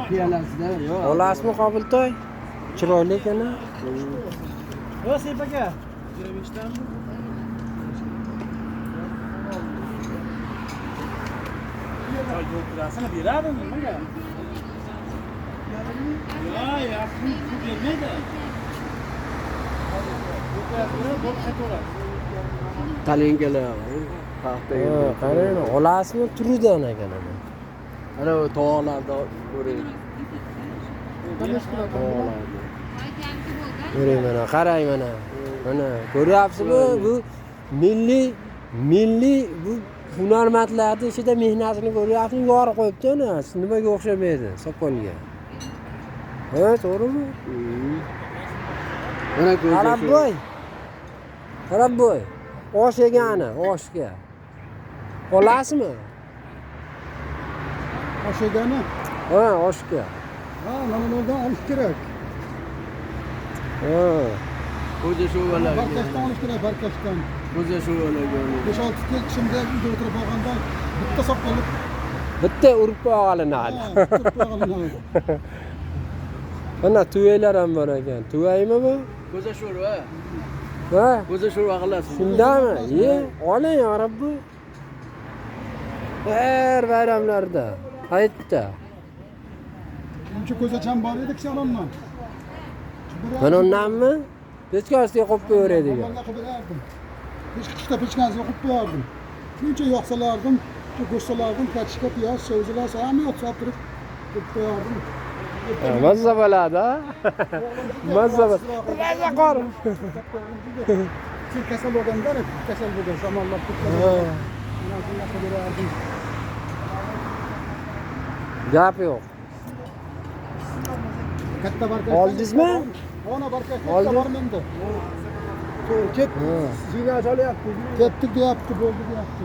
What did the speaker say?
Piyalasida yo'q. Olasizmi Qobiltoy? Chiroyli ekan-a. Yo, Sep aka. 25 tami? Choy do'ktirasini beradimi nimaga? Ya, pul bermaydi. Talingalar. Qarang, olasizmi turidan ekan ana. Ana o tog'larda ko'ring. Ko'ring mana, qarang mana. Mana ko'ryapsizmi? Bu milliy bu hunarmandlarning ichida mehnatini ko'ryapsizmi? Yorib qo'yibdi ana. Nimaga o'xshamaydi? Soqolga. Ha, to'g'rimi? Mana ko'rsa. Qarabboy. Osh yegani, oshga. Olasizmi? Osh yegani? Ha, oshga. Ha, mana bundan olish kerak. Ha. O'zi shu valarga. Barkashdan olish kerak, barkashdan. O'zi shu valarga. 5-6 kishimda uyda o'tirib qolganda bitta soqolni Bitta urib qo'yganini hali. Mana tuvaylar ham bor ekan. Tuvaymi bu? Ko'za sho'rva. Ha? Ko'za sho'rva qilasiz. Shundami? Oling ya Rabbi. Her bayramlarda, hayitda. Buncha ko'zacham bor edi kisalonman. Mana onnanmi? Pechkasiga qo'yib qo'yardik. Avvalga qilib berardim. Qishda pechkasiga qo'yib qo'yardim. Shuncha yoqsalardim, go'shtalardim, kachishga piyoz, so'zlar, hamma yoqsa turib qo'yib qo'yardim. Mazza bo'ladi, ha? Mazza qor. Sen kasal bo'lganda, kasal bo'lgan, shamollab ketgan. Mana shunday qilib berardim. Gap yo'q. Katta barka. Oldingizmi? Ona barka katta bormanda. Ket. Zina solyapti. Ketdik deyapti, bo'ldi deyapti.